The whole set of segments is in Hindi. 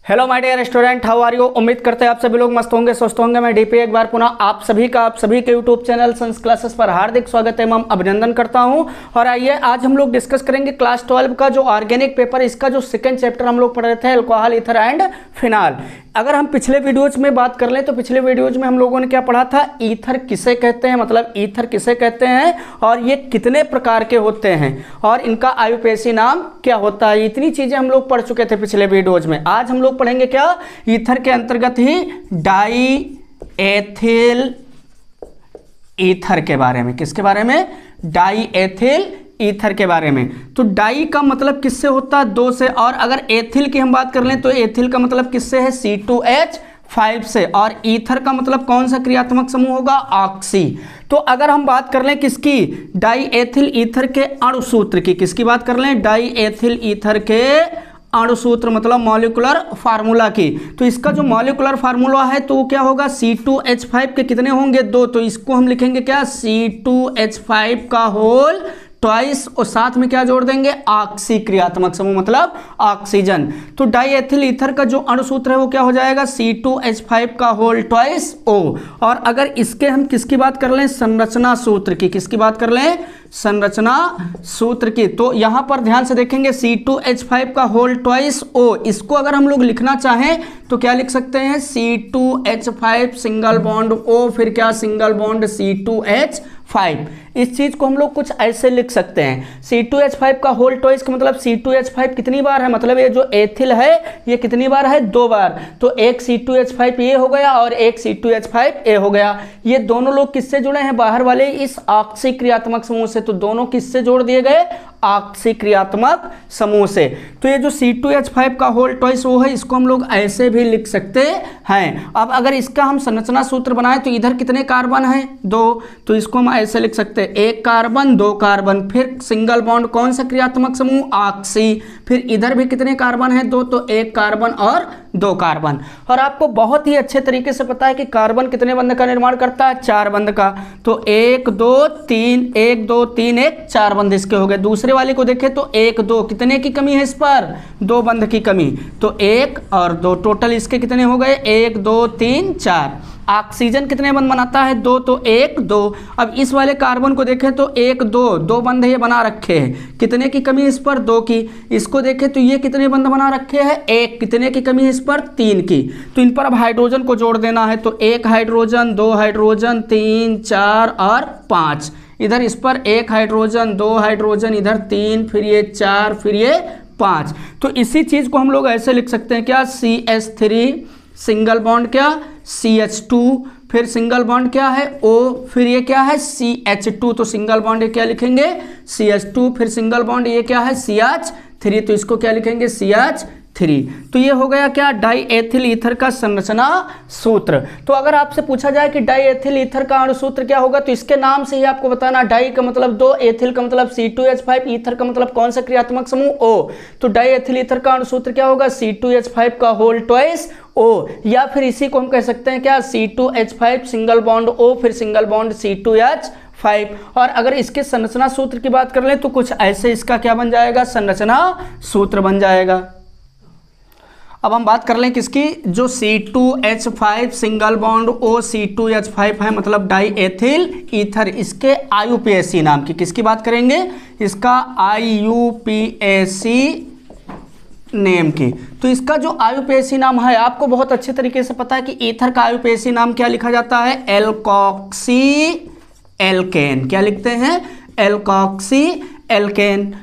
Hello my dear student, how are you. उम्मीद करते हैं आप सभी लोग मस्त होंगे, स्वस्थ होंगे। मैं डीपी एक बार पुनः आप सभी के यूट्यूब चैनल संस क्लासेस पर हार्दिक स्वागत एवं अभिनंदन करता हूं। और आइए आज हम लोग डिस्कस करेंगे क्लास 12 का जो ऑर्गेनिक पेपर, इसका जो सेकंड चैप्टर हम लोग पढ़ रहे थे, अल्कोहल, ईथर एंड फिनाल। अगर हम पिछले वीडियोज में बात कर लें तो पिछले वीडियोज में हम लोगों ने क्या पढ़ा था, ईथर किसे कहते हैं, मतलब ईथर किसे कहते हैं और ये कितने प्रकार के होते हैं और इनका आयुपेशी नाम क्या होता है। इतनी चीजें हम लोग पढ़ चुके थे पिछले वीडियोज में। आज हम लोग पढ़ेंगे क्या, ईथर के अंतर्गत ही डाई एथिल ईथर के बारे में। किसके बारे में? डाई एथिल ईथर के बारे में। तो डाई का मतलब किससे होता है? दो से। और अगर एथिल की हम बात कर लें तो एथिल का मतलब किससे है? C2H5 से। और ईथर का मतलब कौन सा क्रियात्मक समूह होगा? ऑक्सी। तो अगर हम बात कर लें किसकी, डाई एथिल ईथर के अणुसूत्र की, किसकी बात कर लें? डाई एथिल ईथर के अणुसूत्र मतलब मॉलिक्यूलर फार्मूला की। तो इसका जो मॉलिक्यूलर फार्मूला है तो वो क्या होगा? C2H5 के कितने होंगे? दो। तो इसको हम लिखेंगे क्या? C2H5 का होल ट्वाइस, और साथ में क्या जोड़ देंगे? ऑक्सी क्रियात्मक समूह मतलब ऑक्सीजन। तो डाईएथिल ईथर का जो अणुसूत्र है वो क्या हो जाएगा? C2H5 का होल ट्वाइस O। और अगर इसके हम किसकी बात कर लें? संरचना सूत्र की। किसकी बात कर लें? संरचना सूत्र की। तो यहां पर ध्यान से देखेंगे, C2H5 का होल ट्वाइस O, इसको अगर हम लोग लिखना चाहें तो क्या लिख सकते हैं? C2H5 सिंगल बॉन्ड O, फिर क्या? Single bond C2H5। इस चीज को हम लोग कुछ ऐसे लिख सकते हैं, C2H5 का होल ट्वाइस का मतलब C2H5 कितनी बार है, मतलब ये जो एथिल है ये कितनी बार है? दो बार। तो एक C2H5 ये हो गया और एक C2H5 ए हो गया। ये दोनों लोग किससे जुड़े हैं? बाहर वाले इस ऑक्सी क्रियात्मक समूह से। तो दोनों किससे जोड़ दिए गए? ऑक्सी क्रियात्मक समूह से। तो ये जो C2H5 का होल ट्वाइस वो है, इसको हम लोग ऐसे भी लिख सकते हैं। अब अगर इसका हम संरचना सूत्र बनाएं तो इधर कितने कार्बन हैं? दो। तो इसको हम ऐसे लिख सकते हैं, एक कार्बन, दो कार्बन, फिर सिंगल बॉन्ड कौन सा क्रियात्मक समूह? ऑक्सी। फिर इधर भी कितने कार्बन हैं? दो। तो एक कार्बन और दो कार्बन। और आपको बहुत ही अच्छे तरीके से पता है कि कार्बन कितने बंध का निर्माण करता है? चार बंध का। तो एक दो तीन, एक दो तीन, एक, चार बंध इसके हो गए। दूसरे वाले को देखें तो एक दो, कितने की कमी है इस पर? दो बंध की कमी। तो एक और दो, टोटल इसके कितने हो गए? एक दो तीन चार। ऑक्सीजन कितने बंध बनाता है? दो। तो एक दो। अब इस वाले कार्बन को देखें तो एक दो, दो बंध ये बना रखे हैं, कितने की कमी इस पर? दो की। इसको देखें तो ये कितने बंध बना रखे हैं? एक। कितने की कमी इस पर? तीन की। तो इन पर अब हाइड्रोजन को जोड़ देना है। तो एक हाइड्रोजन, दो हाइड्रोजन, तीन, चार और पाँच। इधर इस पर एक हाइड्रोजन, दो हाइड्रोजन, इधर तीन, फिर ये चार, फिर ये पाँच। तो इसी चीज को हम लोग ऐसे लिख सकते हैं क्या? CH3 सिंगल बॉन्ड क्या? CH2, फिर सिंगल बॉन्ड क्या है? O, फिर ये क्या है? CH2। तो सिंगल बॉन्ड ये क्या लिखेंगे? CH2, फिर सिंगल बॉन्ड ये क्या है? CH3। तो इसको क्या लिखेंगे? CH3। तो ये हो गया क्या? डाई एथिल ईथर का संरचना सूत्र। तो अगर आपसे पूछा जाए कि डाई एथिल ईथर का अणुसूत्र क्या होगा, तो इसके नाम से ही आपको बताना, डाई का मतलब दो, एथिल का मतलब C2H5, ईथर का मतलब कौन सा क्रियात्मक समूह? O। तो डाई एथिल ईथर का अणुसूत्र क्या होगा? C2H5 का होल ट्वाइस O। या फिर इसी को हम कह सकते हैं क्या? C2H5 सिंगल बॉन्ड O, फिर सिंगल बॉन्ड C2H5। और अगर इसके संरचना सूत्र की बात कर लें तो कुछ ऐसे इसका क्या बन जाएगा? संरचना सूत्र बन जाएगा। अब हम बात कर लें किसकी, जो C2H5 single bond O C2H5 है, मतलब डाई एथिल ईथर, इसके आयुपेशी नाम की। किसकी बात करेंगे? इसका आयुपेशी नेम की। तो इसका जो आयुपेशी नाम है आपको बहुत अच्छे तरीके से पता है कि ईथर का आयुपेशी नाम क्या लिखा जाता है? Alkoxy alkane. क्या लिखते हैं? Alkoxy alkane.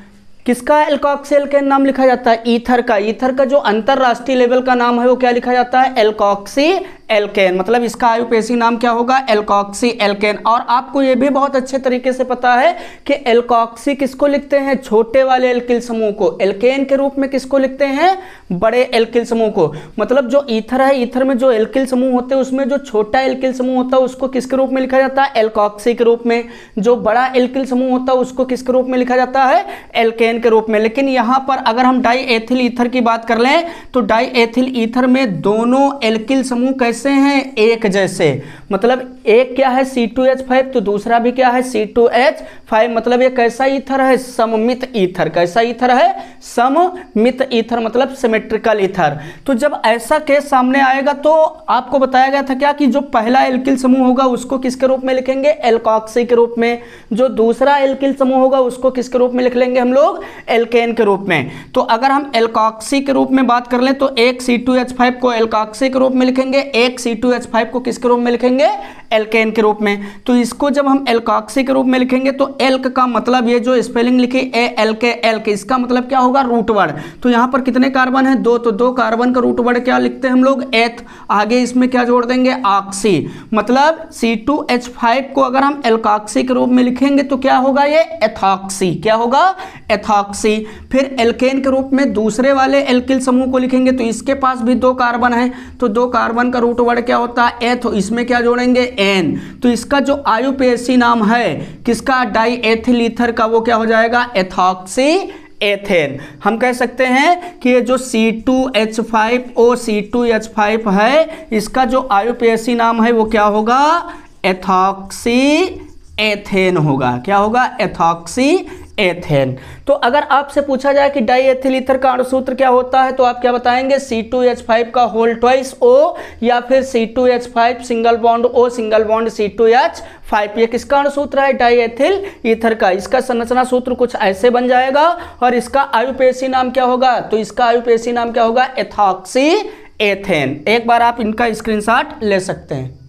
किसका एल्कोक्सी एल्केन नाम लिखा जाता है? ईथर का। ईथर का जो अंतरराष्ट्रीय लेवल का नाम है वो क्या लिखा जाता है? Alkoxy alkane. मतलब इसका आयुपेशी नाम क्या होगा? Alkoxy alkane. और आपको ये भी बहुत अच्छे तरीके से पता है कि एल्कोक्सी किसको लिखते हैं? छोटे वाले एल्किल समूह को। एल्केन के रूप में किसको लिखते हैं? बड़े एल्किल समूह को। मतलब जो ईथर है, ईथर में जो एल्किल समूह होते हैं उसमें जो छोटा एल्किल समूह होता है उसको किसके रूप में लिखा जाता है? एल्कोक्सी के रूप में। जो बड़ा एल्किल समूह होता है उसको किसके रूप में लिखा जाता है? एल्केन के रूप में। लेकिन यहां पर अगर हम डाई एथिल ईथर की बात कर लें तो डाई एथिल ईथर में दोनों एल्किल समूह कैसे कैसे हैं, एक जैसे। मतलब एक क्या है C2H5 तो दूसरा भी क्या है C2H5, मतलब ये कैसा ईथर है, सममित ईथर। कैसा ईथर है, सममित ईथर, मतलब सिमेट्रिकल ईथर। तो जब ऐसा केस सामने आएगा तो आपको बताया गया था क्या कि जो पहला एल्किल समूह होगा उसको किसके रूप में लिखेंगे, एल्कॉक्सी के रूप में। जो दूसरा एल्किल समूह होगा उसको किसके रूप में लिख लेंगे हम लोग, एल्केन के रूप में। तो अगर हम एल्कॉक्सी के रूप में बात कर लें तो एक C2H5 को एल्कॉक्सी के रूप में लिखेंगे, एक C2H5 को किसके रूप में लिखेंगे, एल्केन के रूप में। तो इसको जब हम एल्कॉक्सी के रूप में लिखेंगे तो एल्क का मतलब ये जो स्पेलिंग लिखी ALK, एल्क, इसका मतलब क्या होगा, रूट वर्ड। तो यहां पर कितने कार्बन है, 2, तो 2 कार्बन का रूट वर्ड क्या लिखते हैं हम लोग, एथ। आगे इसमें क्या जोड़ देंगे, ऑक्सी। मतलब C2H5 को अगर हम एल्कॉक्सी के रूप में लिखेंगे तो क्या होगा, ये एथॉक्सी। क्या होगा, एथॉक्सी। फिर एल्केन के रूप में दूसरे वाले एल्किल समूह को लिखेंगे तो इसके पास भी 2 कार्बन है, तो 2 कार्बन का रूट वर्ड क्या होता है, एथ। इसमें क्या जोड़ेंगे, एन। तो इसका जो आयुपेसी नाम है किसका, डाई एथिल ईथर का, वो क्या हो जाएगा, एथॉक्सी एथेन। हम कह सकते हैं कि ये जो C2H5O C2H5 है इसका जो आयुपेसी नाम है वो क्या होगा, एथॉक्सी एथेन होगा। क्या होगा, एथॉक्सी एथेन। तो अगर आपसे पूछा जाए कि डाई एथिल ईथर का अणुसूत्र क्या होता है तो आप क्या बताएंगे, C2H5 का होल ट्वाइस O या फिर C2H5 single bond O single bond C2H5। ये किसका अणुसूत्र है, डाई एथिल ईथर का। इसका संरचना सूत्र कुछ ऐसे बन जाएगा और इसका आयुपेसी नाम क्या होगा, तो इसका आयुपेसी नाम क्या होगा, एथॉक्सी एथेन। एक बार आप इनका स्क्रीनशॉट ले सकते हैं।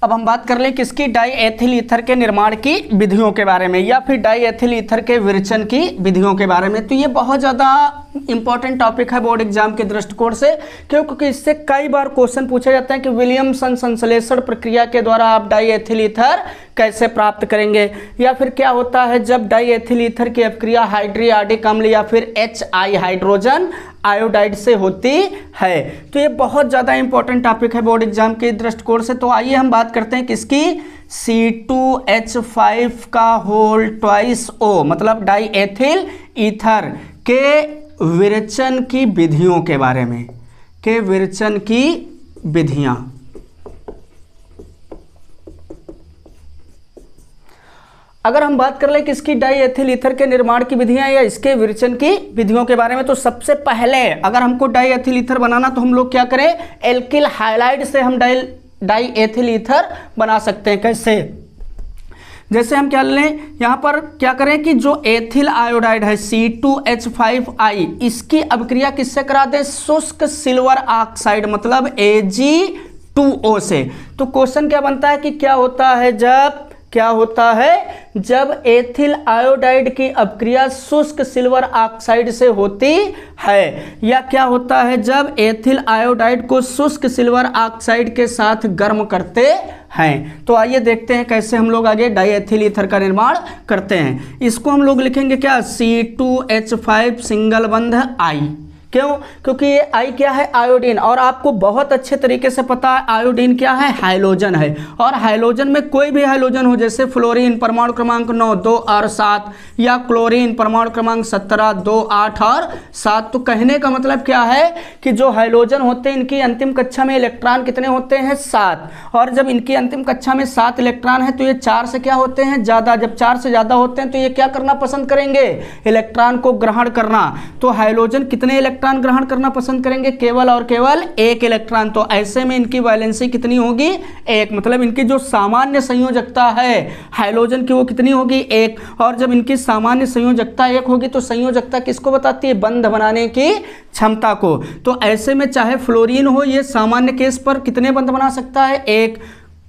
अब हम बात कर लें किसकी, डाई एथिल ईथर के निर्माण की विधियों के बारे में या फिर डाई एथिल ईथर के विरचन की विधियों के बारे में। तो ये बहुत ज़्यादा इंपॉर्टेंट टॉपिक है बोर्ड एग्जाम के दृष्टिकोण से, क्योंकि इससे कई बार क्वेश्चन पूछे जाते हैं कि विलियमसन संश्लेषण प्रक्रिया के द्वारा आप डाई एथिल ईथर कैसे प्राप्त करेंगे, या फिर क्या होता है जब डाई एथिल ईथर की अपक्रिया हाइड्रियाडिक अम्ल या फिर HI हाइड्रोजन आयोडाइड से होती है। तो ये बहुत ज़्यादा इंपॉर्टेंट टॉपिक है बोर्ड एग्जाम के दृष्टिकोण से। तो आइए हम बात करते हैं किसकी, C2H5 का होल ट्वाइस O मतलब डाई एथिल ईथर के विरचन की विधियों के बारे में, के विरचन की विधियां। अगर हम बात कर ले किसकी, डाई एथिल ईथर के निर्माण की विधियां या इसके विरचन की विधियों के बारे में, तो सबसे पहले अगर हमको डाई एथिल ईथर बनाना तो हम लोग क्या करें, एल्किल हाइलाइड से हम डाई एथिल ईथर बना सकते हैं। कैसे, जैसे हम क्या लें, यहां पर क्या करें कि जो एथिल आयोडाइड है C2H5I इसकी अभिक्रिया किससे करा दें, शुष्क सिल्वर ऑक्साइड मतलब Ag2O से। तो क्वेश्चन क्या बनता है कि क्या होता है जब एथिल आयोडाइड की अपक्रिया शुष्क सिल्वर ऑक्साइड से होती है, या क्या होता है जब एथिल आयोडाइड को शुष्क सिल्वर ऑक्साइड के साथ गर्म करते हैं। तो आइए देखते हैं कैसे हम लोग आगे डाई एथिल ईथर का निर्माण करते हैं। इसको हम लोग लिखेंगे क्या, C2H5 सिंगल बंध I। क्यों, क्योंकि ये I क्या है, आयोडीन, और आपको बहुत अच्छे तरीके से पता है आयोडीन क्या है, हाइलोजन है। और हाइलोजन में कोई भी हाइलोजन हो, जैसे फ्लोरीन परमाणु क्रमांक 9, 2 और 7, या क्लोरीन परमाणु क्रमांक 17, 2, 8 और 7। तो कहने का मतलब क्या है कि जो हाइलोजन होते हैं इनकी अंतिम कक्षा में इलेक्ट्रॉन कितने होते हैं, 7। और जब इनकी अंतिम कक्षा में 7 इलेक्ट्रॉन है तो ये 4 से क्या होते हैं, ज़्यादा। जब 4 से ज़्यादा होते हैं तो ये क्या करना पसंद करेंगे, इलेक्ट्रॉन को ग्रहण करना। तो हाइलोजन कितने इलेक्ट्रॉन ग्रहण करना पसंद करेंगे, केवल और केवल 1 इलेक्ट्रॉन। तो ऐसे में इनकी वैलेंसी कितनी होगी, 1। मतलब इनकी जो सामान्य संयोजकता है हाइलोजन की वो कितनी होगी, 1। और जब इनकी सामान्य संयोजकता 1 होगी तो संयोजकता किसको बताती है, बंध बनाने की क्षमता को। तो ऐसे में चाहे फ्लोरीन हो, ये सामान्य केस पर कितने बंध बना सकता है, 1।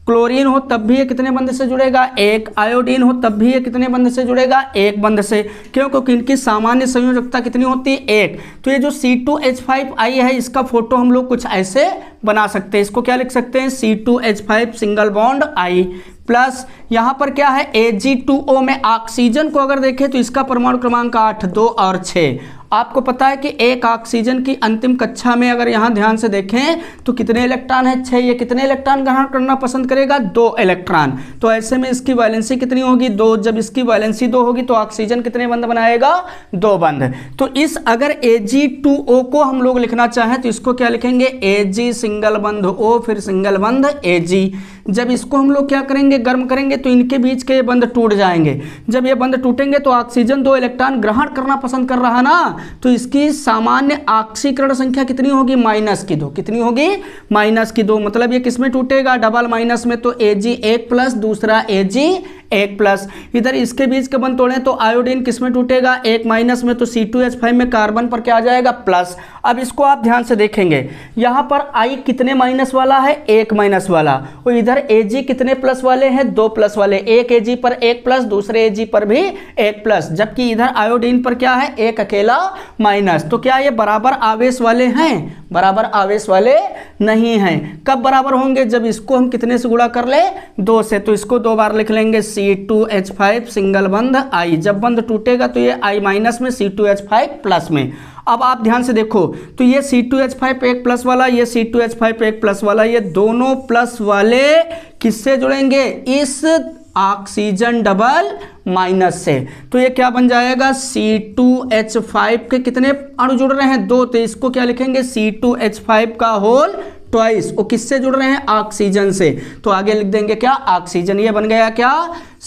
क्लोरीन हो तब भी ये कितने बंध से जुड़ेगा, 1। आयोडीन हो तब भी ये कितने बंध से जुड़ेगा, 1 बंध से। क्यों, क्योंकि इनकी सामान्य संयोजकता कितनी होती है, 1। तो ये जो C2H5I है इसका फोटो हम लोग कुछ ऐसे बना सकते हैं। इसको क्या लिख सकते हैं, C2H5 single bond I plus यहाँ पर क्या है Ag2O में ऑक्सीजन को अगर देखें तो इसका परमाणु क्रमांक 8, 2 और 6। आपको पता है कि एक ऑक्सीजन की अंतिम कक्षा में अगर यहाँ ध्यान से देखें तो कितने इलेक्ट्रॉन है, 6। ये कितने इलेक्ट्रॉन ग्रहण करना पसंद करेगा, 2 इलेक्ट्रॉन। तो ऐसे में इसकी वैलेंसी कितनी होगी, 2। जब इसकी वैलेंसी 2 होगी तो ऑक्सीजन कितने बंध बनाएगा, 2 बंध। तो इस अगर Ag2O को हम लोग लिखना चाहें तो इसको क्या लिखेंगे, Ag सिंगल बंध O, फिर सिंगल बंध Ag। जब इसको हम लोग क्या करेंगे, गर्म करेंगे तो इनके बीच के ये बंध टूट जाएंगे। जब ये बंध टूटेंगे तो ऑक्सीजन 2 इलेक्ट्रॉन ग्रहण करना पसंद कर रहा ना, तो इसकी सामान्य ऑक्सीकरण संख्या कितनी होगी, -2। कितनी होगी, -2। मतलब ये किस में टूटेगा, डबल माइनस में। तो Ag1+, दूसरा Ag1+। इधर इसके बीच के बंध तोड़ें तो आयोडीन किस में टूटेगा, 1- में। तो C2H5 में कार्बन पर क्या आ जाएगा, प्लस। अब इसको आप ध्यान से देखेंगे, यहाँ पर I कितने माइनस वाला है, 1 वाला। और इधर Ag कितने प्लस वाले हैं, 2 प्लस वाले। एक Ag पर 1+, दूसरे Ag पर भी 1+। जबकि इधर आयोडीन पर क्या है, 1 अकेला माइनस। तो क्या ये बराबर आवेश वाले हैं, बराबर आवेश वाले नहीं हैं। कब बराबर होंगे, जब इसको हम कितने से गुणा कर ले, 2 से। तो इसको 2 बार लिख लेंगे, C2H5 सिंगल बंध I। जब बंध टूटेगा तो ये I- में, C2H5 प्लस में। अब आप ध्यान से देखो तो ये C2H5 1+ वाला, ये C2H5 1+ वाला, ये दोनों प्लस वाले किससे जुड़ेंगे, इस ऑक्सीजन डबल माइनस से। तो ये क्या बन जाएगा, C2H5 के कितने अणु जुड़ रहे हैं, 2। तो इसको क्या लिखेंगे, C2H5 का होल ट्वाइस। वो किससे जुड़ रहे हैं, ऑक्सीजन से। तो आगे लिख देंगे क्या, ऑक्सीजन। ये बन गया क्या,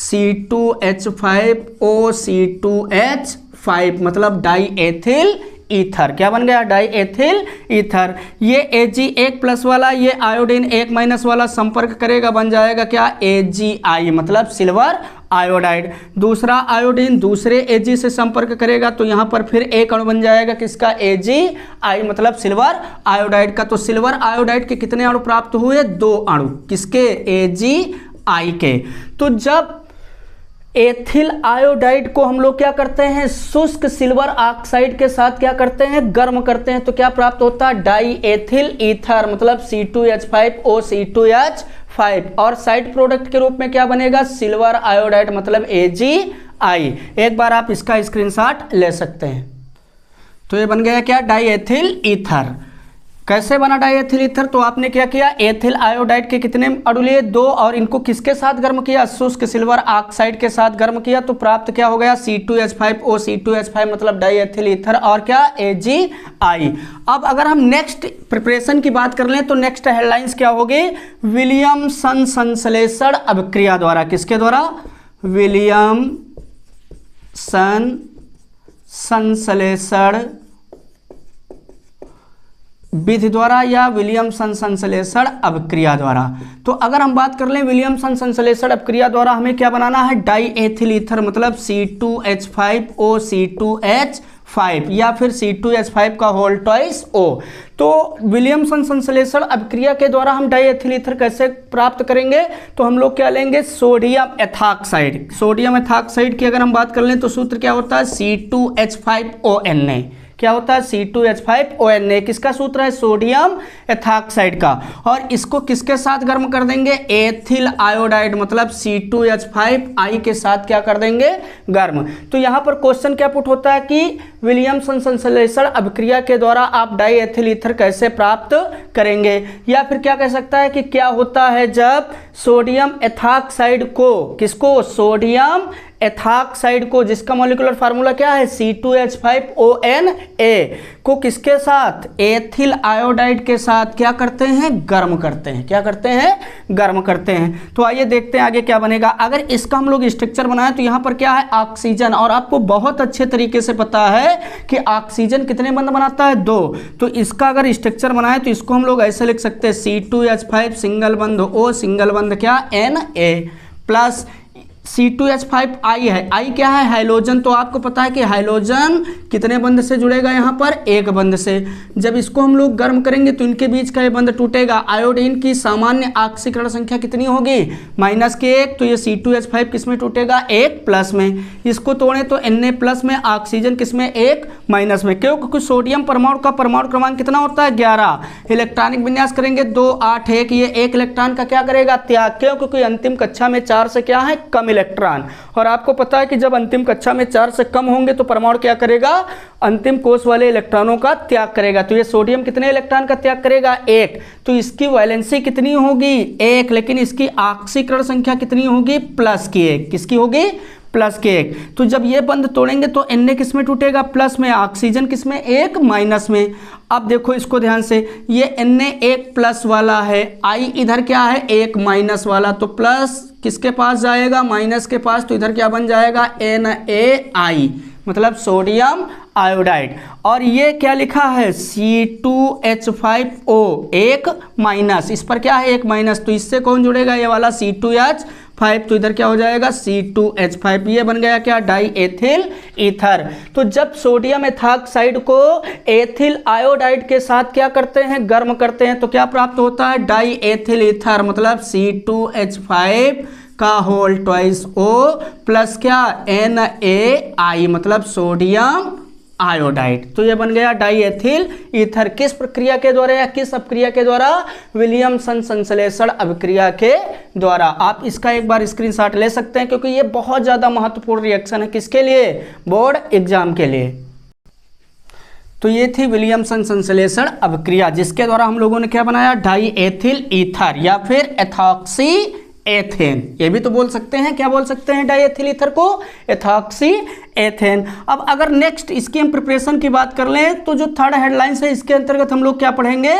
C2H5O C2H5 मतलब डाई एथिल ईथर। क्या बन गया, डाई एथिल ईथर। ये Ag1+ वाला, ये आयोडीन 1- वाला संपर्क करेगा, बन जाएगा क्या, Agi मतलब सिल्वर आयोडाइड। दूसरा आयोडीन दूसरे Ag से संपर्क करेगा तो यहाँ पर फिर एक अणु बन जाएगा किसका, Agi मतलब सिल्वर आयोडाइड का। तो सिल्वर आयोडाइड के कितने अणु प्राप्त हुए, 2 अणु। किसके, Agi के। तो जब एथिल आयोडाइड को हम लोग क्या करते हैं, शुष्क सिल्वर ऑक्साइड के साथ क्या करते हैं, गर्म करते हैं, तो क्या प्राप्त होता है, डाई एथिल ईथर मतलब C2H5O C2H5। और साइड प्रोडक्ट के रूप में क्या बनेगा, सिल्वर आयोडाइड मतलब Agi। एक बार आप इसका स्क्रीनशॉट ले सकते हैं। तो ये बन गया क्या, डाई एथिल ईथर। कैसे बना डाई एथिल ईथर, तो आपने क्या किया, एथिल आयोडाइड के कितने अणु लिए, 2। और इनको किसके साथ गर्म किया, शुष्क सिल्वर ऑक्साइड के साथ गर्म किया। तो प्राप्त क्या हो गया, C2H5O C2H5 मतलब डाई एथिल ईथर और क्या, Agi। अब अगर हम नेक्स्ट प्रिपरेशन की बात कर लें तो नेक्स्ट हेडलाइंस क्या होगी, विलियमसन संश्लेषण अभिक्रिया द्वारा। किसके द्वारा, विलियमसन संश्लेषण विधि द्वारा या विलियमसन संश्लेषण अभिक्रिया द्वारा। तो अगर हम बात कर लें विलियमसन संश्लेषण अभिक्रिया द्वारा, हमें क्या बनाना है, डाई एथिल ईथर मतलब C2H5O C2H5 या फिर C2H5 का होल ट्वाइस O। तो विलियमसन संश्लेषण अभिक्रिया के द्वारा हम डाई एथिल ईथर कैसे प्राप्त करेंगे, तो हम लोग क्या लेंगे, सोडियम एथॉक्साइड। सोडियम एथॉक्साइड की अगर हम बात कर लें तो सूत्र क्या होता है, C2H5ONa। क्या होता है, C2H5ONa। किसका सूत्र है, सोडियम एथॉक्साइड का। और इसको किसके साथ गर्म कर देंगे, एथिल आयोडाइड मतलब C2H5I के साथ क्या कर देंगे, गर्म। तो यहाँ पर क्वेश्चन क्या पुट होता है कि विलियमसन संश्लेषण अभिक्रिया के द्वारा आप डाई एथिल ईथर कैसे प्राप्त करेंगे। या फिर क्या कह सकता है कि क्या होता है जब सोडियम एथॉक्साइड को, किसको, सोडियम एथॉक्साइड को, जिसका मॉलिक्यूलर फार्मूला क्या है, C2H5ONa को किसके साथ, एथिल आयोडाइड के साथ क्या करते हैं, गर्म करते हैं। क्या करते हैं, गर्म करते हैं। तो आइए देखते हैं आगे क्या बनेगा। अगर इसका हम लोग स्ट्रक्चर बनाएं तो यहाँ पर क्या है, ऑक्सीजन। और आपको बहुत अच्छे तरीके से पता है कि ऑक्सीजन कितने बंध बनाता है, 2। तो इसका अगर स्ट्रक्चर बनाएं तो इसको हम लोग ऐसे लिख सकते हैं, C2H5 सिंगल बंध O सिंगल बंध क्या, Na प्लस C2H5I है। I क्या है, हाइलोजन। तो आपको पता है कि हाइलोजन कितने बंध से जुड़ेगा, यहाँ पर 1 बंध से। जब इसको हम लोग गर्म करेंगे तो इनके बीच का ये बंध टूटेगा। आयोडीन की सामान्य ऑक्सीकरण संख्या कितनी होगी, -1। तो ये C2H5 किस में टूटेगा, 1+ में। इसको तोड़ें तो Na+ में, ऑक्सीजन किस में, 1- में। क्योंकि सोडियम परमाणु का परमाणु क्रमांक कितना होता है, 11। इलेक्ट्रॉनिक विन्यास करेंगे 2 8 1। ये 1 इलेक्ट्रॉन का क्या करेगा, त्याग। क्यों, क्योंकि अंतिम कक्षा में 4 से क्या है, कम इलेक्ट्रॉन। और आपको पता है कि जब अंतिम कक्षा में 4 से कम होंगे तो परमाणु क्या करेगा, अंतिम कोष वाले इलेक्ट्रॉनों का त्याग करेगा। तो ये सोडियम कितने इलेक्ट्रॉन का त्याग करेगा, 1। तो इसकी वैलेंसी कितनी होगी, 1, लेकिन इसकी ऑक्सीकरण संख्या कितनी होगी, प्लस की 1। किसकी होगी, प्लस के 1। तो जब ये बंध तोड़ेंगे तो Na किस में टूटेगा, प्लस में, ऑक्सीजन किस में, 1 माइनस में। अब देखो इसको ध्यान से, ये Na 1 प्लस वाला है, I इधर क्या है, 1 माइनस वाला, तो प्लस किसके पास जाएगा, माइनस के पास, तो इधर क्या बन जाएगा, NaI, मतलब सोडियम आयोडाइड। और ये क्या लिखा है, C2H5O, 1 माइनस, इस पर क्या है, 1 माइनस, तो इससे कौन जुड़ेगा, ये वाला C2H5, तो इधर क्या हो जाएगा, C2H5, ये बन गया क्या, डाई एथिल ईथर। तो जब सोडियम एथॉक्साइड को एथिल आयोडाइड के साथ क्या करते हैं, गर्म करते हैं, तो क्या प्राप्त होता है, डाई एथिल ईथर, मतलब C2H5 का होल ट्वाइस O प्लस क्या, NaI, मतलब सोडियम आयोडाइड। तो ये बन गया डाई एथिल ईथर। किस प्रक्रिया के द्वारा या किस अपक्रिया के द्वारा, विलियमसन संश्लेषण अभिक्रिया के द्वारा। आप इसका एक बार स्क्रीनशॉट ले सकते हैं क्योंकि ये बहुत ज्यादा महत्वपूर्ण रिएक्शन है, किसके लिए, बोर्ड एग्जाम के लिए। तो ये थी विलियमसन संश्लेषण अभिक्रिया, जिसके द्वारा हम लोगों ने क्या बनाया, डाई एथिल ईथर या फिर एथॉक्सी एथेन, ये भी तो बोल सकते हैं, क्या बोल सकते हैं डाईएथिल ईथर को, एथॉक्सी एथेन। अब अगर नेक्स्ट इसकी हम प्रिपरेशन की बात कर लें तो जो थर्ड हेडलाइंस है इसके अंतर्गत हम लोग क्या पढ़ेंगे,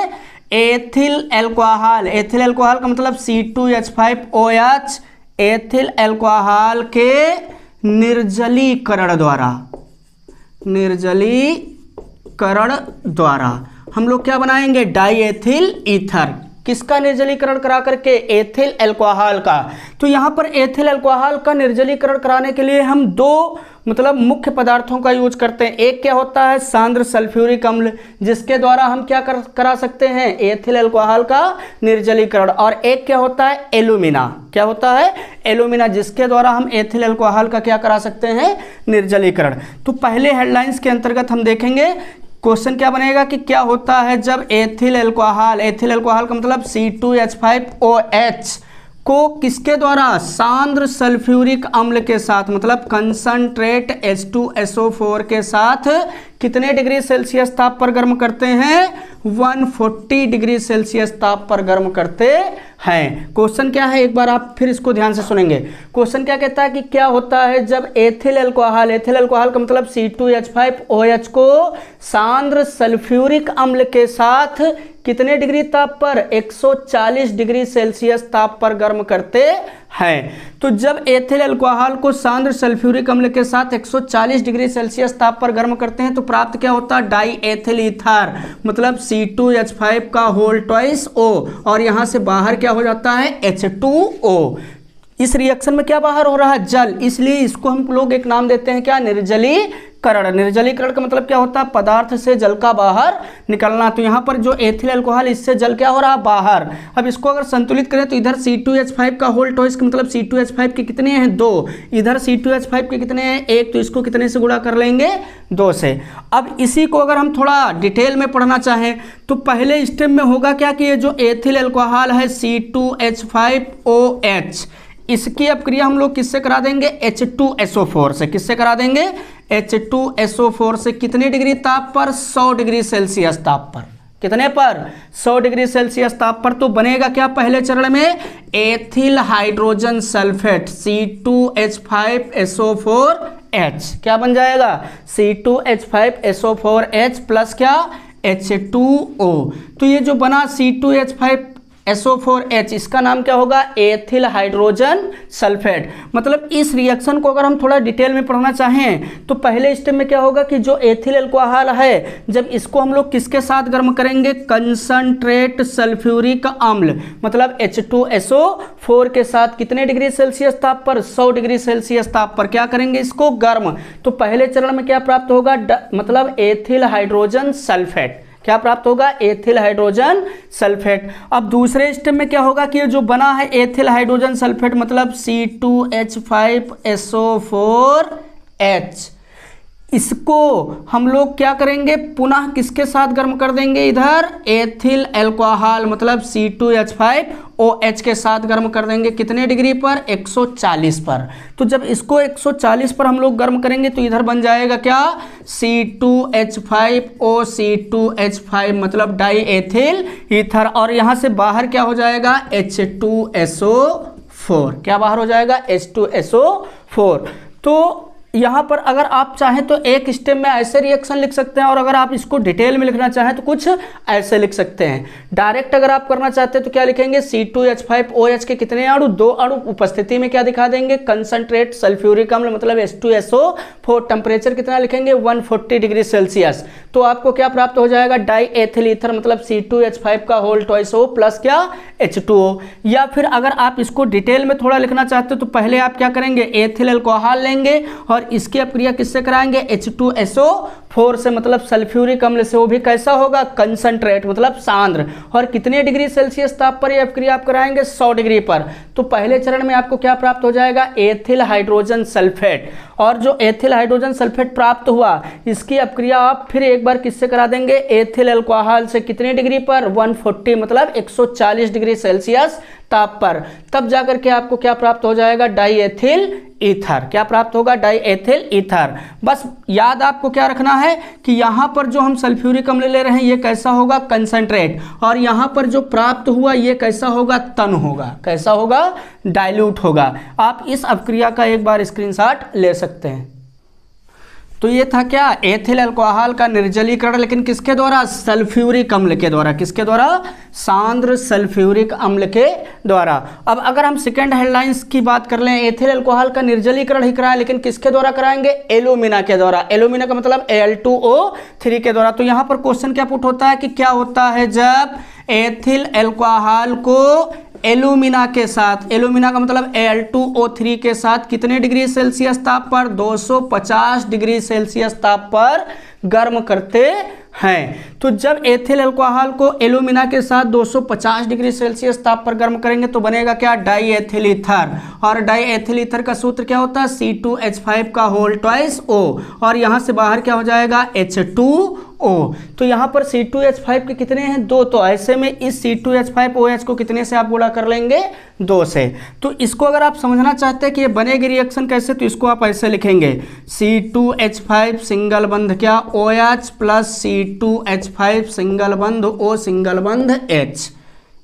एथिल एल्कोहल। एथिल एल्कोहल का मतलब C2H5OH, एथिल एल्कोहल के निर्जलीकरण द्वारा हम लोग क्या बनाएंगे, डाईएथिल ईथर। किसका निर्जलीकरण करा करके, एथिल एल्कोहल का। तो यहाँ पर एथिल एल्कोहल का निर्जलीकरण कराने के लिए हम दो मतलब मुख्य पदार्थों का यूज करते हैं। एक क्या होता है, सांद्र सल्फ्यूरिक अम्ल, जिसके द्वारा हम क्या करा सकते हैं, एथिल एल्कोहल का निर्जलीकरण। और एक क्या होता है, एल्यूमिना। क्या होता है, एल्यूमिना, जिसके द्वारा हम एथिल एल्कोहल का क्या करा सकते हैं, निर्जलीकरण। तो पहले हेडलाइंस के अंतर्गत हम देखेंगे क्वेश्चन क्या बनेगा कि क्या होता है जब एथिल एल्कोहल का मतलब C2H5OH को किसके द्वारा, सांद्र सल्फ्यूरिक अम्ल के साथ, मतलब कंसंट्रेट H2SO4 के साथ कितने डिग्री सेल्सियस ताप पर गर्म करते हैं, 140 डिग्री सेल्सियस ताप पर गर्म करते हैं। क्वेश्चन क्या है, एक बार आप फिर इसको ध्यान से सुनेंगे। क्वेश्चन क्या कहता है कि क्या होता है जब एथिल एल्कोहल का मतलब C2H5OH को सांद्र सल्फ्यूरिक अम्ल के साथ कितने डिग्री ताप पर, 140 डिग्री सेल्सियस ताप पर गर्म करते हैं। तो जब एथिल एल्कोहल को सांद्र सल्फ्यूरिक अम्ल के साथ 140 डिग्री सेल्सियस ताप पर गर्म करते हैं तो प्राप्त क्या होता है, डाई एथिल ईथर, मतलब C2H5 का होल ट्वाइस O, और यहां से बाहर क्या हो जाता है, H2O। इस रिएक्शन में क्या बाहर हो रहा है, जल, इसलिए इसको हम लोग एक नाम देते हैं क्या, निर्जलीकरण। निर्जलीकरण का मतलब क्या होता है, पदार्थ से जल का बाहर निकलना। तो यहाँ पर जो एथिल एल्कोहल, इससे जल क्या हो रहा है, बाहर। अब इसको अगर संतुलित करें तो इधर C2H5 का होल ट्वाइस का मतलब C2H5 के कितने हैं, 2, इधर C2H5 के कितने हैं, 1, तो इसको कितने से गुणा कर लेंगे, 2 से। अब इसी को अगर हम थोड़ा डिटेल में पढ़ना चाहें तो पहले स्टेप में होगा क्या कि ये जो एथिल एल्कोहल है C2H5OH, इसकी अपक्रिया हम लोग किससे करा देंगे, H2SO4 से। किससे करा देंगे, H2SO4 से। कितने डिग्री ताप पर, 100 डिग्री सेल्सियस ताप पर। कितने पर, 100 डिग्री सेल्सियस ताप पर। तो बनेगा क्या पहले चरण में, एथिल हाइड्रोजन सल्फेट C2H5SO4H। क्या बन जाएगा, C2H5SO4H प्लस क्या, H2O। तो ये जो बना C2H5SO4H, इसका नाम क्या होगा, एथिल हाइड्रोजन सल्फेट। मतलब इस रिएक्शन को अगर हम थोड़ा डिटेल में पढ़ना चाहें तो पहले स्टेप में क्या होगा कि जो एथिल एल्कोहल है, जब इसको हम लोग किसके साथ गर्म करेंगे, कंसंट्रेट सल्फ्यूरिक अम्ल, मतलब H2SO4 के साथ कितने डिग्री सेल्सियस ताप पर, 100 डिग्री सेल्सियस ताप पर क्या करेंगे, इसको गर्म। तो पहले चरण में क्या प्राप्त होगा, मतलब एथिल हाइड्रोजन सल्फेट। क्या प्राप्त होगा, एथिल हाइड्रोजन सल्फेट। अब दूसरे स्टेप में क्या होगा कि ये जो बना है एथिल हाइड्रोजन सल्फेट मतलब C2H5SO4H, इसको हम लोग क्या करेंगे, पुनः किसके साथ गर्म कर देंगे, इधर एथिल एल्कोहल मतलब C2H5 OH के साथ गर्म कर देंगे कितने डिग्री पर, 140 पर। तो जब इसको 140 पर हम लोग गर्म करेंगे तो इधर बन जाएगा क्या, C2H5O C2H5 मतलब डाई एथिल ईथर, और यहां से बाहर क्या हो जाएगा, H2SO4। क्या बाहर हो जाएगा, H2SO4। तो यहाँ पर अगर आप चाहें तो एक स्टेप में ऐसे रिएक्शन लिख सकते हैं, और अगर आप इसको डिटेल में लिखना चाहें तो कुछ ऐसे लिख सकते हैं। डायरेक्ट अगर आप करना चाहते हैं तो क्या लिखेंगे, C2H5OH के कितने अणु, 2 अणु, उपस्थिति में क्या दिखा देंगे, कंसंट्रेट सल्फ्यूरिक अम्ल मतलब H2SO4, टेम्परेचर कितना लिखेंगे 140 डिग्री सेल्सियस। तो आपको क्या प्राप्त हो जाएगा, डाई एथिल ईथर मतलब C2H5 का होल ट्वाइस O प्लस क्या H2O। या फिर अगर आप इसको डिटेल में थोड़ा लिखना चाहते हो तो पहले आप क्या करेंगे, एथिल अल्कोहल लेंगे और इसकी अपक्रिया किससे कराएंगे, H2SO4 से मतलब सल्फ्यूरिक अम्ल से। वो भी कैसा होगा, कंसंट्रेट मतलब सांद्र, और कितने डिग्री सेल्सियस ताप पर यह अपक्रिया आप कराएंगे, 100 डिग्री पर। तो पहले चरण में आपको क्या प्राप्त हो जाएगा, एथिल हाइड्रोजन सल्फेट, और जो एथिल हाइड्रोजन सल्फेट प्राप्त हुआ इसकी अपक्रिया आप फिर एक बार किससे करा देंगे, एथिल अल्कोहल से कितने डिग्री पर, 140 मतलब 140 डिग्री सेल्सियस ताप पर। तब जाकर के आपको क्या प्राप्त हो जाएगा, डाई एथिल ईथर। क्या प्राप्त होगा, डाई एथिल ईथर। बस याद आपको क्या रखना है कि यहां पर जो हम सल्फ्यूरिक अम्ल ले रहे हैं ये कैसा होगा, कंसंट्रेट, और यहां पर जो प्राप्त हुआ ये कैसा होगा, तन होगा। कैसा होगा, डाइल्यूट होगा। आप इस अपक्रिया का एक बार स्क्रीनशॉट ले सकते हैं। तो ये था क्या, एथिल अल्कोहल का निर्जलीकरण, लेकिन किसके द्वारा, सल्फ्यूरिक अम्ल के द्वारा। किसके द्वारा, सांद्र सल्फ्यूरिक अम्ल के द्वारा। अब अगर हम सेकेंड हेडलाइंस की बात कर लें, एथिल अल्कोहल का निर्जलीकरण ही कराएं, लेकिन किसके द्वारा कराएंगे, एल्यूमिना के द्वारा। एल्यूमिना का मतलब Al2O3 के द्वारा। तो यहां पर क्वेश्चन क्या पुट होता है कि क्या होता है जब एथिल अल्कोहल को एल्यूमिना के साथ, एल्यूमिना का मतलब Al2O3 के साथ कितने डिग्री सेल्सियस ताप पर, 250 डिग्री सेल्सियस ताप पर गर्म करते हैं। तो जब एथिल अल्कोहल को एल्यूमिना के साथ 250 डिग्री सेल्सियस ताप पर गर्म करेंगे तो बनेगा क्या, डाई एथिल ईथर। और डाई एथिल ईथर का सूत्र क्या होता है, C2H5 का होल ट्वाइस O, और यहां से बाहर क्या हो जाएगा, H2O। तो यहां पर C2H5 के कितने हैं, 2। तो ऐसे में इस C2H5OH को कितने से आप गुणा कर लेंगे, 2 से। तो इसको अगर आप समझना चाहते हैं कि ये बनेगी रिएक्शन कैसे, तो इसको आप ऐसे लिखेंगे, C2H5 सिंगल बंध क्या, OH प्लस C2H5 सिंगल बंध O सिंगल बंध H।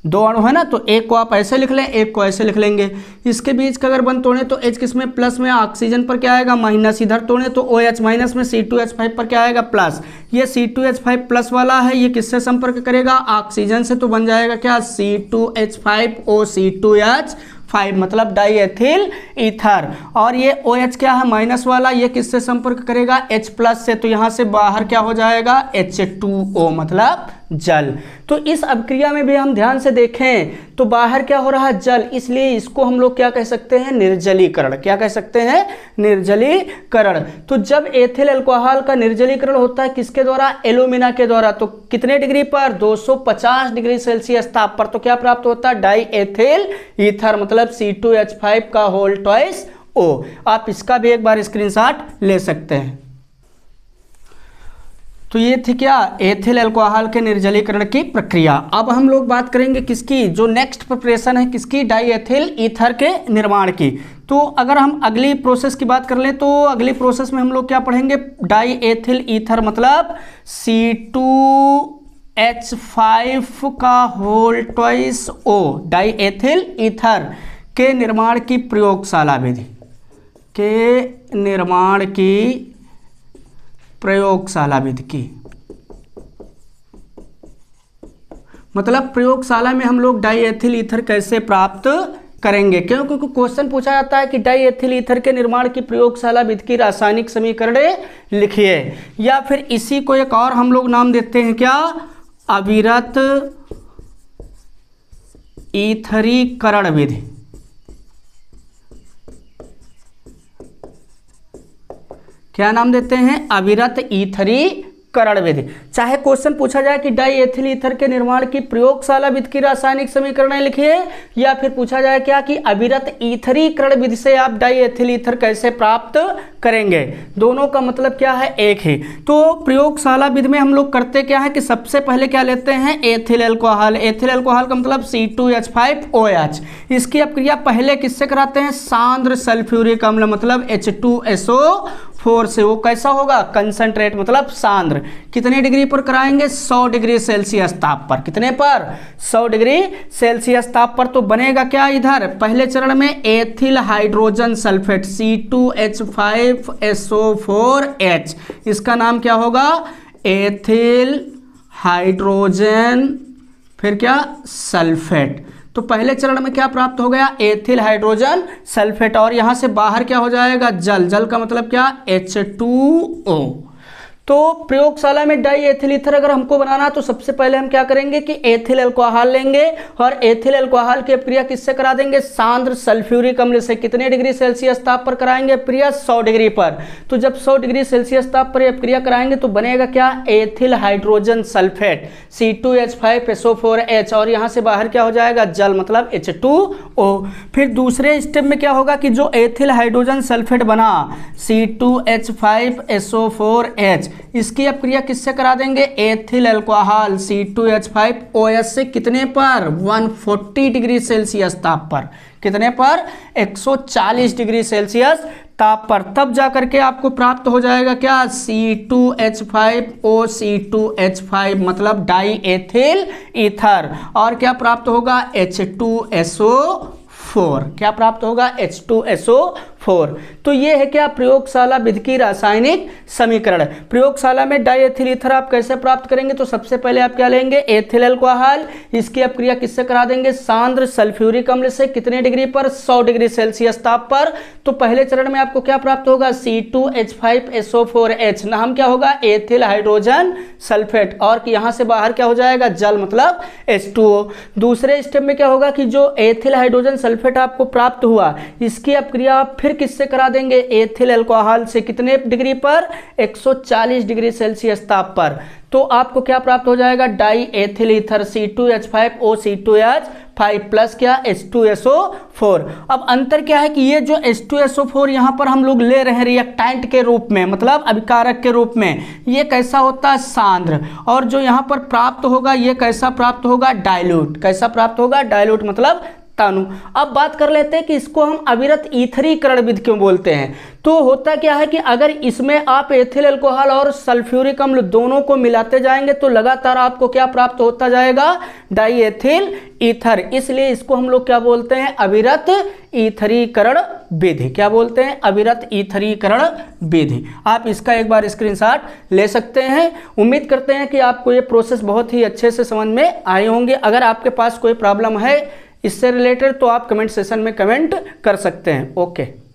2 अणु है ना, तो एक को आप ऐसे लिख लें, एक को ऐसे लिख लेंगे। इसके बीच का अगर बंध तोड़े तो H किसमें, प्लस में, ऑक्सीजन पर क्या आएगा, माइनस। इधर तोड़े तो OH माइनस में, C2H5 पर क्या आएगा, प्लस। ये C2H5 प्लस वाला है, ये किससे संपर्क करेगा, ऑक्सीजन से। तो बन जाएगा क्या, C2H5O C2H5 मतलब डाई एथिल ईथर। और ये OH क्या है, माइनस वाला, ये किससे संपर्क करेगा, H प्लस से। तो यहां से बाहर क्या हो जाएगा, H2O मतलब जल। तो इस अपक्रिया में भी हम ध्यान से देखें तो बाहर क्या हो रहा है, जल, इसलिए इसको हम लोग क्या कह सकते हैं, निर्जलीकरण। क्या कह सकते हैं, निर्जलीकरण। तो जब एथिल अल्कोहल का निर्जलीकरण होता है किसके द्वारा, एल्यूमिना के द्वारा, तो कितने डिग्री पर, 250 डिग्री सेल्सियस ताप पर। तो क्या प्राप्त होता है, डाई एथिल ईथर मतलब C2H5 का होल ट्वाइस O। आप इसका भी एक बार स्क्रीनशॉट ले सकते हैं। तो ये थी क्या, एथिल अल्कोहल के निर्जलीकरण की प्रक्रिया। अब हम लोग बात करेंगे किसकी, जो नेक्स्ट प्रिपरेशन है किसकी, डाई एथिल ईथर के निर्माण की। तो अगर हम अगली प्रोसेस की बात कर लें तो अगली प्रोसेस में हम लोग क्या पढ़ेंगे, डाई एथिल ईथर मतलब C2H5 का whole twice O, diethyl ether के निर्माण की प्रयोगशाला विधि, के निर्माण की प्रयोगशाला विधि की। मतलब प्रयोगशाला में हम लोग डाई एथिल ईथर कैसे प्राप्त करेंगे, क्योंकि क्वेश्चन पूछा जाता है कि डाई एथिल ईथर के निर्माण की प्रयोगशाला विधि की रासायनिक समीकरण लिखिए। या फिर इसी को एक और हम लोग नाम देते हैं क्या, अविरत ईथरीकरण विधि। क्या नाम देते हैं, अविरत ईथरीकरण करण विधि। चाहे क्वेश्चन पूछा जाए कि डाई एथिल ईथर के निर्माण की प्रयोगशाला विधि की रासायनिक समीकरण लिखिए, या फिर पूछा जाए क्या कि अविरत ईथरीकरण विधि से आप डाई एथिल ईथर कैसे प्राप्त करेंगे, दोनों का मतलब क्या है, एक ही। तो प्रयोगशाला विधि में हम लोग करते क्या है कि सबसे पहले क्या लेते हैं, एथिल अल्कोहल। एथिल अल्कोहल का मतलब C2H5OH। इसकी अपक्रिया पहले किससे कराते हैं, सांद्र सल्फ्यूरिक अम्ल मतलब H2SO4 से। वो कैसा होगा, कंसंट्रेट मतलब सांद्र। कितने डिग्री पर कराएंगे, 100 डिग्री सेल्सियस ताप पर। कितने पर, 100 डिग्री सेल्सियस ताप पर। तो बनेगा क्या, इधर पहले चरण में एथिल हाइड्रोजन सल्फेट C2H5SO4H, इसका नाम क्या होगा, एथिल हाइड्रोजन फिर क्या, सल्फेट। तो पहले चरण में क्या प्राप्त हो गया, एथिल हाइड्रोजन सल्फेट, और यहां से बाहर क्या हो जाएगा, जल। जल का मतलब क्या, H2O। तो प्रयोगशाला में डाई एथिल ईथर अगर हमको बनाना तो सबसे पहले हम क्या करेंगे कि एथिल अल्कोहल लेंगे, और एथिल अल्कोहल की अपक्रिया किससे करा देंगे, सांद्र सल्फ्यूरिक अम्ल से। कितने डिग्री सेल्सियस ताप पर कराएंगे अपक्रिया, 100 डिग्री पर। तो जब 100 डिग्री सेल्सियस ताप पर अपक्रिया कराएंगे तो बनेगा क्या, एथिल हाइड्रोजन सल्फेट C2H5SO4H, और यहां से बाहर क्या हो जाएगा, जल मतलब H2O। फिर दूसरे स्टेप में क्या होगा कि जो एथिल हाइड्रोजन सल्फेट बना C2H5SO4H, इसकी अपक्रिया किससे करा देंगे, एथिल अल्कोहल C2H5OH से। कितने पर, 140 डिग्री सेल्सियस ताप पर। कितने पर, 140 डिग्री सेल्सियस ताप पर। तब जाकर के आपको प्राप्त हो जाएगा क्या, C2H5OC2H5 मतलब डाई एथिल ईथर, और क्या प्राप्त होगा, H2SO4। क्या प्राप्त होगा, H2SO4। तो ये है क्या, प्रयोगशाला विधि की रासायनिक समीकरण। प्रयोगशाला में डाई एथिल ईथर आप कैसे प्राप्त करेंगे, तो सबसे पहले आप क्या लेंगे, एथिल अल्कोहल। इसकी अपक्रिया किससे करा देंगे, सांद्र सल्फ्यूरिक अम्ल से। कितने डिग्री पर, 100 डिग्री सेल्सियस ताप पर। तो पहले चरण में आपको क्या प्राप्त होगा, C2H5SO4H, नाम क्या होगा, एथिल हाइड्रोजन सल्फेट, और यहां से बाहर क्या हो जाएगा, जल मतलब H2O। दूसरे स्टेप में क्या होगा कि जो एथिल हाइड्रोजन सल्फेट आपको प्राप्त हुआ, इसकी अपक्रिया आप फिर किससे करा देंगे, एथिल अल्कोहल से। कितने डिग्री पर, 140 डिग्री सेल्सियस ताप पर। तो आपको क्या प्राप्त हो जाएगा, die ethyl ether C2H5OC2H5 plus क्या, H2SO4। अब अंतर क्या है कि ये जो H2SO4 यहां पर हम लोग ले रहे हैं रिएक्टेंट के रूप में, मतलब अभिकारक के रूप में, ये कैसा होता है, सांद्र। और जो यहां पर प्राप्त होगा ये कैसा प्राप्त होगा, डाइल्यूट। कैसा प्राप्त होगा, डाइल्यूट मतलब तानु। अब बात कर लेते हैं कि इसको हम अविरत ईथरीकरण विधि क्यों बोलते हैं। तो होता क्या है कि अगर इसमें आप एथिल अल्कोहल और सल्फ्यूरिक अम्ल दोनों को मिलाते जाएंगे तो लगातार आपको क्या प्राप्त होता जाएगा, डाई एथिल ईथर। इसलिए इसको हम लोग क्या बोलते हैं, अविरत ईथरीकरण विधि। क्या बोलते हैं, अविरत ईथरीकरण विधि। आप इसका एक बार स्क्रीनशॉट ले सकते हैं। उम्मीद करते हैं कि आपको ये प्रोसेस बहुत ही अच्छे से समझ में आए होंगे। अगर आपके पास कोई प्रॉब्लम है इससे रिलेटेड तो आप कमेंट सेशन में कमेंट कर सकते हैं। ओके।